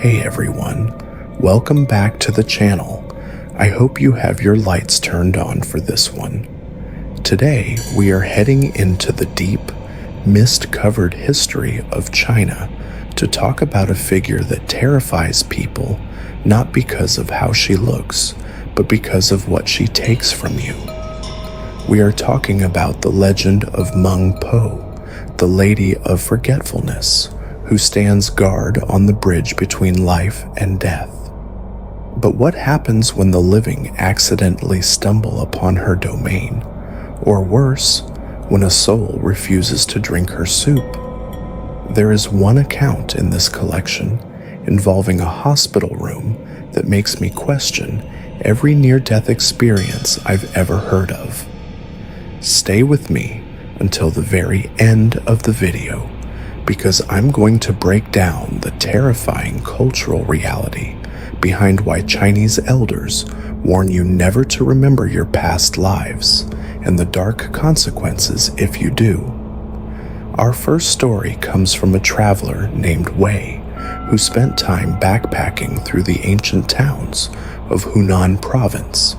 Hey everyone, welcome back to the channel. I hope you have your lights turned on for this one. Today we are heading into the deep, mist-covered history of China to talk about a figure that terrifies people not because of how she looks, but because of what she takes from you. We are talking about the legend of Meng Po, the Lady of Forgetfulness, who stands guard on the bridge between life and death. But what happens when the living accidentally stumble upon her domain? Or worse, when a soul refuses to drink her soup? There is one account in this collection involving a hospital room that makes me question every near-death experience I've ever heard of. Stay with me until the very end of the video, because I'm going to break down the terrifying cultural reality behind why Chinese elders warn you never to remember your past lives and the dark consequences if you do. Our first story comes from a traveler named Wei, who spent time backpacking through the ancient towns of Hunan province.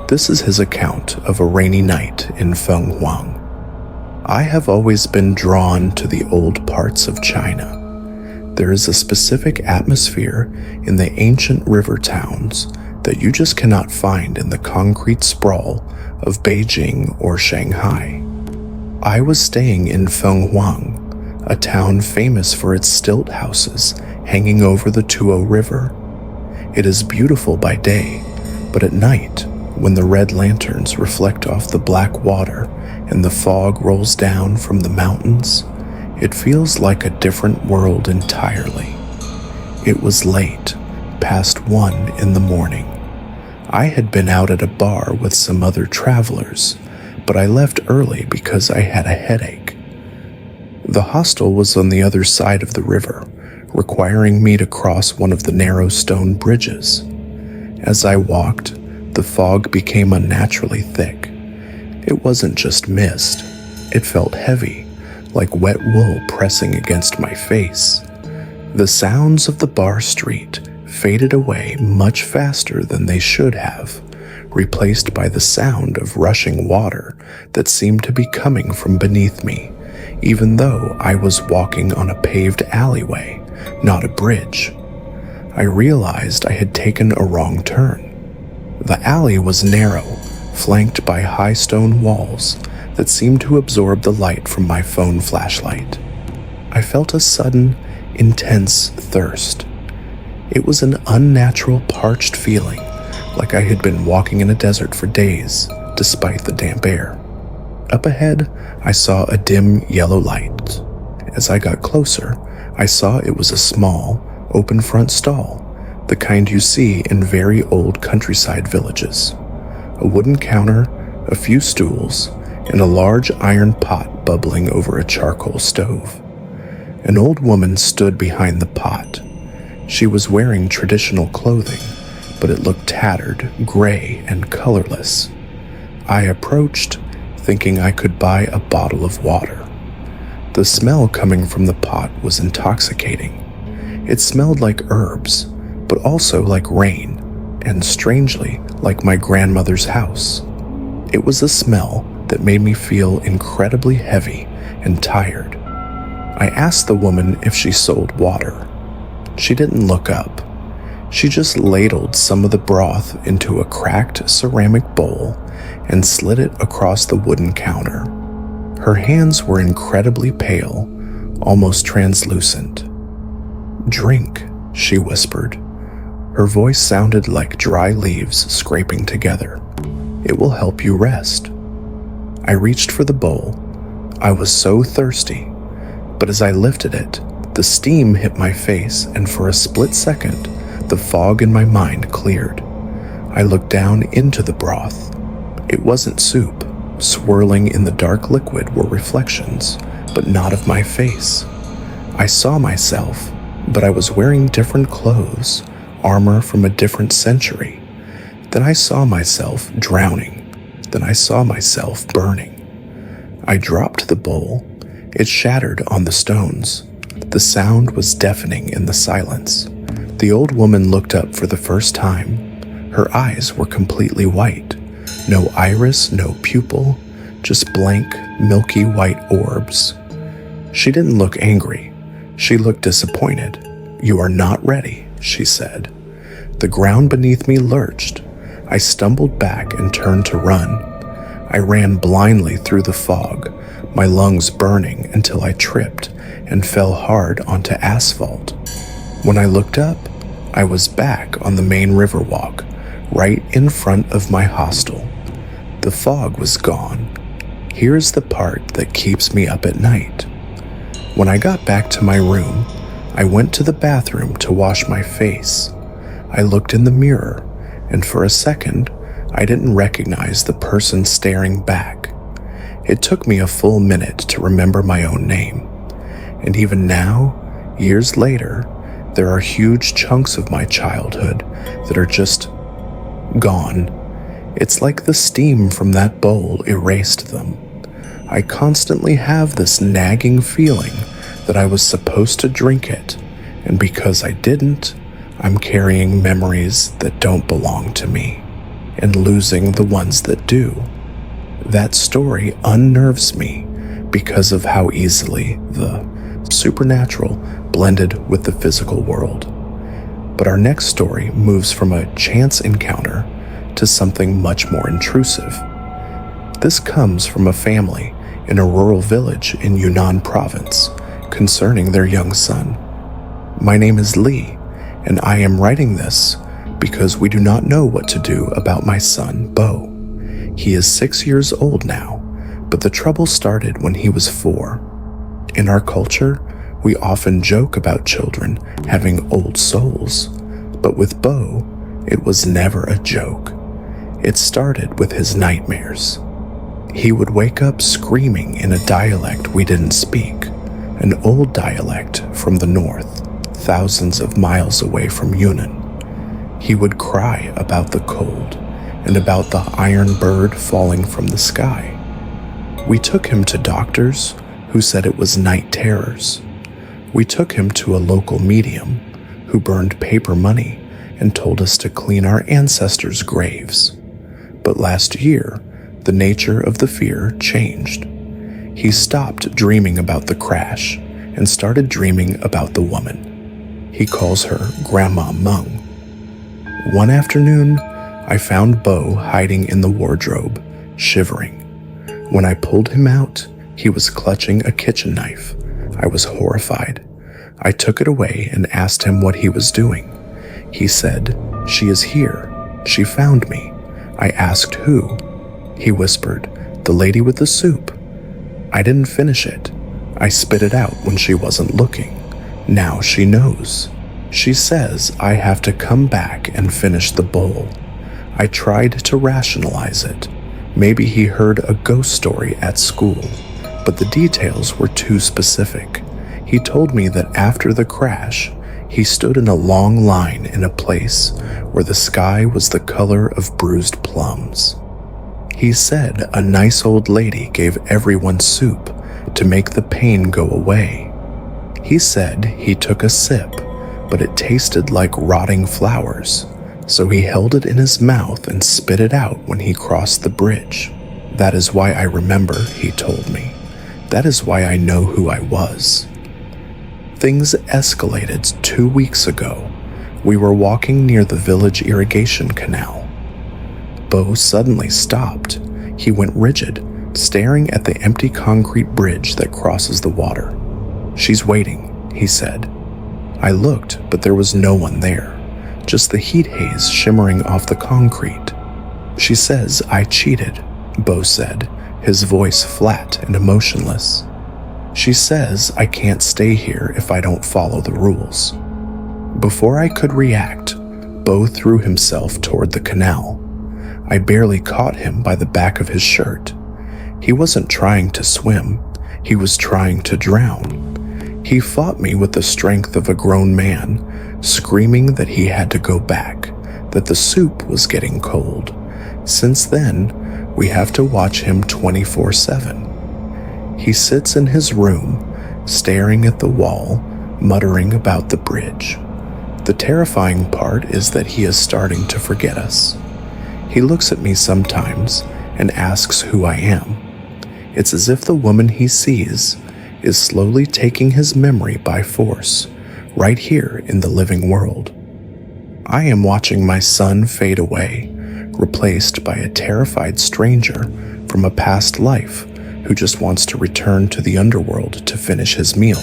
This is his account of a rainy night in Fenghuang. I have always been drawn to the old parts of China. There is a specific atmosphere in the ancient river towns that you just cannot find in the concrete sprawl of Beijing or Shanghai. I was staying in Fenghuang, a town famous for its stilt houses hanging over the Tuo River. It is beautiful by day, but at night, when the red lanterns reflect off the black water and the fog rolls down from the mountains, it feels like a different world entirely. It was late, past 1 in the morning. I had been out at a bar with some other travelers, but I left early because I had a headache. The hostel was on the other side of the river, requiring me to cross one of the narrow stone bridges. As I walked, the fog became unnaturally thick. It wasn't just mist, it felt heavy, like wet wool pressing against my face. The sounds of the bar street faded away much faster than they should have, replaced by the sound of rushing water that seemed to be coming from beneath me, even though I was walking on a paved alleyway, not a bridge. I realized I had taken a wrong turn. The alley was narrow, flanked by high stone walls that seemed to absorb the light from my phone flashlight. I felt a sudden, intense thirst. It was an unnatural, parched feeling, like I had been walking in a desert for days, despite the damp air. Up ahead, I saw a dim yellow light. As I got closer, I saw it was a small, open front stall, the kind you see in very old countryside villages. A wooden counter, a few stools, and a large iron pot bubbling over a charcoal stove. An old woman stood behind the pot. She was wearing traditional clothing, but it looked tattered, gray, and colorless. I approached, thinking I could buy a bottle of water. The smell coming from the pot was intoxicating. It smelled like herbs, but also like rain, and strangely, like my grandmother's house. It was a smell that made me feel incredibly heavy and tired. I asked the woman if she sold water. She didn't look up. She just ladled some of the broth into a cracked ceramic bowl and slid it across the wooden counter. Her hands were incredibly pale, almost translucent. "Drink," she whispered. Her voice sounded like dry leaves scraping together. "It will help you rest." I reached for the bowl. I was so thirsty, but as I lifted it, the steam hit my face, and for a split second, the fog in my mind cleared. I looked down into the broth. It wasn't soup. Swirling in the dark liquid were reflections, but not of my face. I saw myself, but I was wearing different clothes, armor from a different century. Then I saw myself drowning. Then I saw myself burning. I dropped the bowl. It shattered on the stones. The sound was deafening in the silence, The old woman looked up for the first time. Her eyes were completely white. No iris, no pupil, just blank, milky white orbs. She didn't look angry. She looked disappointed. "You are not ready," she said. The ground beneath me lurched. I stumbled back and turned to run. I ran blindly through the fog, my lungs burning until I tripped and fell hard onto asphalt. When I looked up, I was back on the main riverwalk, right in front of my hostel. The fog was gone. Here's the part that keeps me up at night. When I got back to my room, I went to the bathroom to wash my face. I looked in the mirror, and for a second, I didn't recognize the person staring back. It took me a full minute to remember my own name. And even now, years later, there are huge chunks of my childhood that are just gone. It's like the steam from that bowl erased them. I constantly have this nagging feeling that I was supposed to drink it, and because I didn't, I'm carrying memories that don't belong to me, and losing the ones that do. That story unnerves me because of how easily the supernatural blended with the physical world. But our next story moves from a chance encounter to something much more intrusive. This comes from a family in a rural village in Yunnan province concerning their young son. My name is Lee, and I am writing this because we do not know what to do about my son, Bo. He is 6 years old now, but the trouble started when he was 4. In our culture, we often joke about children having old souls, but with Bo, it was never a joke. It started with his nightmares. He would wake up screaming in a dialect we didn't speak, an old dialect from the north, thousands of miles away from Yunnan. He would cry about the cold and about the iron bird falling from the sky. We took him to doctors who said it was night terrors. We took him to a local medium who burned paper money and told us to clean our ancestors' graves. But last year, the nature of the fear changed. He stopped dreaming about the crash and started dreaming about the woman. He calls her Grandma Meng. One afternoon, I found Bo hiding in the wardrobe, shivering. When I pulled him out, he was clutching a kitchen knife. I was horrified. I took it away and asked him what he was doing. He said, "She is here. She found me." I asked who. He whispered, "The lady with the soup." I didn't finish it. I spit it out when she wasn't looking. Now she knows. She says I have to come back and finish the bowl. I tried to rationalize it. Maybe he heard a ghost story at school, but the details were too specific. He told me that after the crash, he stood in a long line in a place where the sky was the color of bruised plums. He said a nice old lady gave everyone soup to make the pain go away. He said he took a sip, but it tasted like rotting flowers, so he held it in his mouth and spit it out when he crossed the bridge. That is why I remember, he told me. That is why I know who I was. Things escalated 2 weeks ago. We were walking near the village irrigation canal. Bo suddenly stopped. He went rigid, staring at the empty concrete bridge that crosses the water. "She's waiting," he said. I looked, but there was no one there, just the heat haze shimmering off the concrete. "She says I cheated," Bo said, his voice flat and emotionless. "She says I can't stay here if I don't follow the rules." Before I could react, Bo threw himself toward the canal. I barely caught him by the back of his shirt. He wasn't trying to swim. He was trying to drown. He fought me with the strength of a grown man, screaming that he had to go back, that the soup was getting cold. Since then, we have to watch him 24/7. He sits in his room, staring at the wall, muttering about the bridge. The terrifying part is that he is starting to forget us. He looks at me sometimes and asks who I am. It's as if the woman he sees is slowly taking his memory by force, right here in the living world. I am watching my son fade away, replaced by a terrified stranger from a past life who just wants to return to the underworld to finish his meal.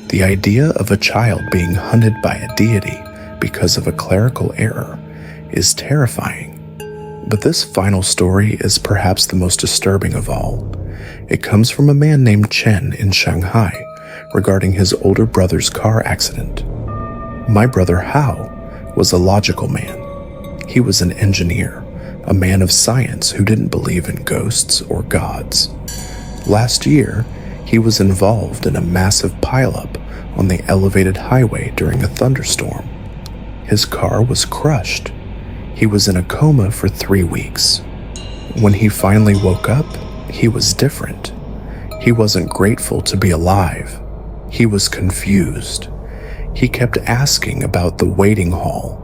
The idea of a child being hunted by a deity because of a clerical error is terrifying. But this final story is perhaps the most disturbing of all. It comes from a man named Chen in Shanghai regarding his older brother's car accident. My brother Hao was a logical man. He was an engineer, a man of science who didn't believe in ghosts or gods. Last year, he was involved in a massive pileup on the elevated highway during a thunderstorm. His car was crushed. He was in a coma for 3 weeks. When he finally woke up, he was different. He wasn't grateful to be alive. He was confused. He kept asking about the waiting hall.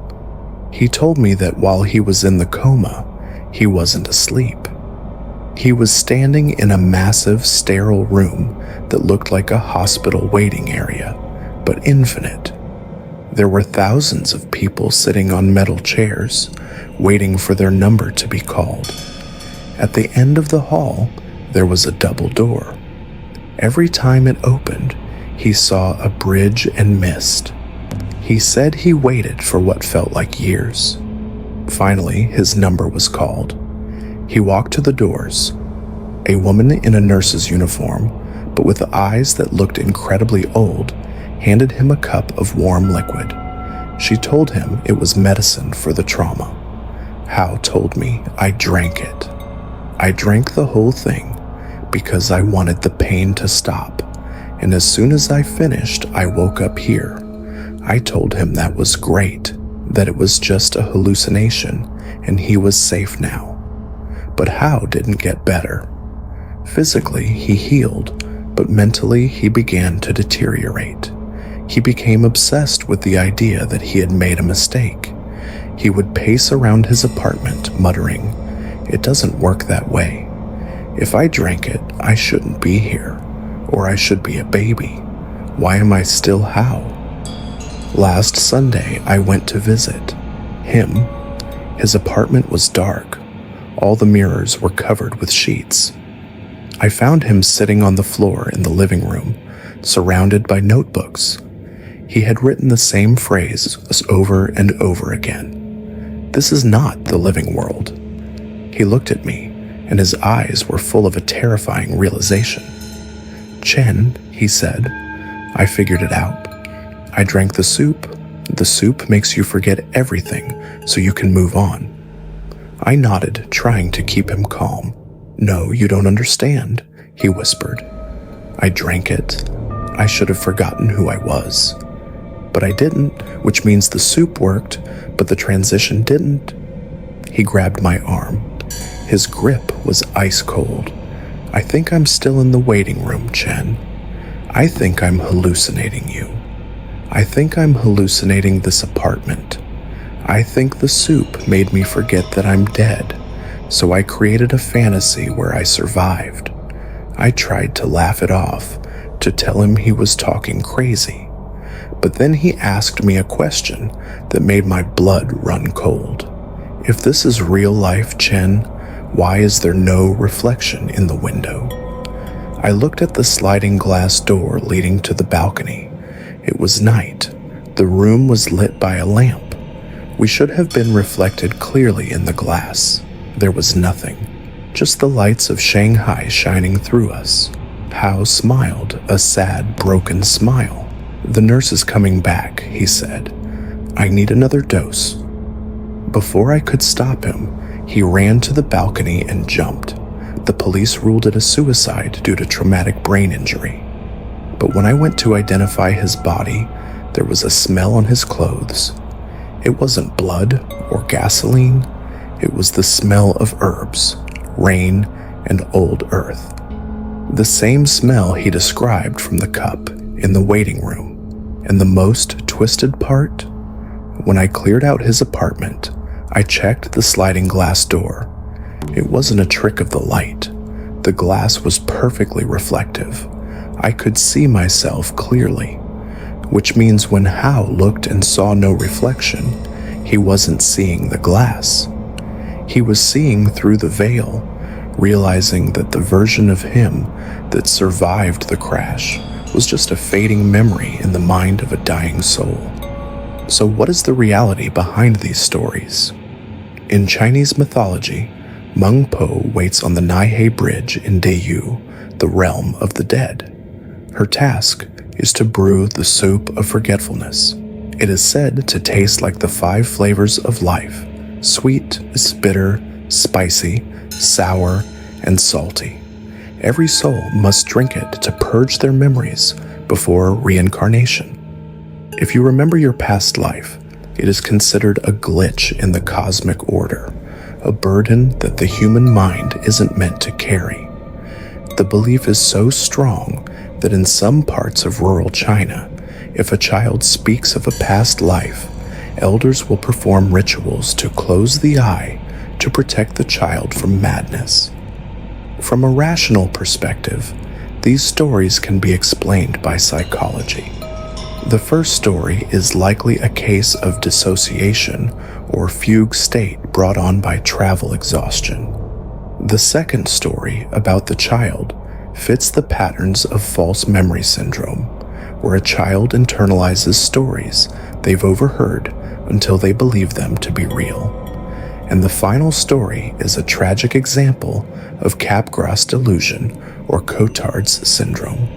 He told me that while he was in the coma, he wasn't asleep. He was standing in a massive, sterile room that looked like a hospital waiting area, but infinite. There were thousands of people sitting on metal chairs, waiting for their number to be called. At the end of the hall, there was a double door. Every time it opened, he saw a bridge and mist. He said he waited for what felt like years. Finally, his number was called. He walked to the doors. A woman in a nurse's uniform, but with eyes that looked incredibly old, handed him a cup of warm liquid. She told him it was medicine for the trauma. Hao told me I drank it. I drank the whole thing because I wanted the pain to stop, and as soon as I finished, I woke up here. I told him that was great, that it was just a hallucination, and he was safe now. But Hao didn't get better. Physically, he healed, but mentally, he began to deteriorate. He became obsessed with the idea that he had made a mistake. He would pace around his apartment, muttering, "It doesn't work that way. If I drank it, I shouldn't be here, or I should be a baby. Why am I still Hao?" Last Sunday, I went to visit him. His apartment was dark. All the mirrors were covered with sheets. I found him sitting on the floor in the living room, surrounded by notebooks. He had written the same phrase over and over again. "This is not the living world." He looked at me, and his eyes were full of a terrifying realization. "Chen," he said, "I figured it out. I drank the soup. The soup makes you forget everything so you can move on." I nodded, trying to keep him calm. "No, you don't understand," he whispered. "I drank it. I should have forgotten who I was. But I didn't, which means the soup worked, but the transition didn't." He grabbed my arm. His grip was ice cold. "I think I'm still in the waiting room, Chen. I think I'm hallucinating you. I think I'm hallucinating this apartment. I think the soup made me forget that I'm dead, so I created a fantasy where I survived." I tried to laugh it off, to tell him he was talking crazy. But then he asked me a question that made my blood run cold. "If this is real life, Chen, why is there no reflection in the window?" I looked at the sliding glass door leading to the balcony. It was night. The room was lit by a lamp. We should have been reflected clearly in the glass. There was nothing, just the lights of Shanghai shining through us. Hao smiled, a sad, broken smile. "The nurse is coming back," he said. "I need another dose." Before I could stop him, he ran to the balcony and jumped. The police ruled it a suicide due to traumatic brain injury. But when I went to identify his body, there was a smell on his clothes. It wasn't blood or gasoline. It was the smell of herbs, rain, and old earth. The same smell he described from the cup in the waiting room. And the most twisted part? When I cleared out his apartment, I checked the sliding glass door. It wasn't a trick of the light. The glass was perfectly reflective. I could see myself clearly, which means when Hao looked and saw no reflection, he wasn't seeing the glass. He was seeing through the veil, realizing that the version of him that survived the crash was just a fading memory in the mind of a dying soul. So what is the reality behind these stories? In Chinese mythology, Meng Po waits on the Naihei Bridge in Deyu, the realm of the dead. Her task is to brew the soup of forgetfulness. It is said to taste like the 5 flavors of life: sweet, bitter, spicy, sour, and salty. Every soul must drink it to purge their memories before reincarnation. If you remember your past life, it is considered a glitch in the cosmic order, a burden that the human mind isn't meant to carry. The belief is so strong that in some parts of rural China, if a child speaks of a past life, elders will perform rituals to close the eye to protect the child from madness. From a rational perspective, these stories can be explained by psychology. The first story is likely a case of dissociation or fugue state brought on by travel exhaustion. The second story, about the child, fits the patterns of false memory syndrome, where a child internalizes stories they've overheard until they believe them to be real. And the final story is a tragic example of Capgras delusion or Cotard's syndrome,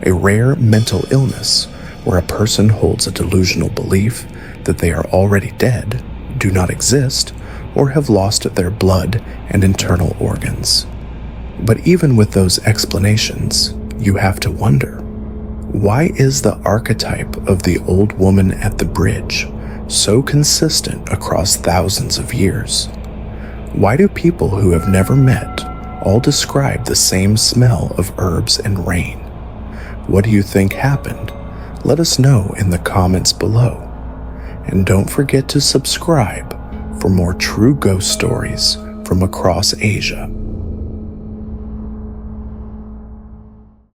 a rare mental illness where a person holds a delusional belief that they are already dead, do not exist, or have lost their blood and internal organs. But even with those explanations, you have to wonder, why is the archetype of the old woman at the bridge so consistent across thousands of years? Why do people who have never met all describe the same smell of herbs and rain? What do you think happened? Let us know in the comments below. And don't forget to subscribe for more true ghost stories from across Asia.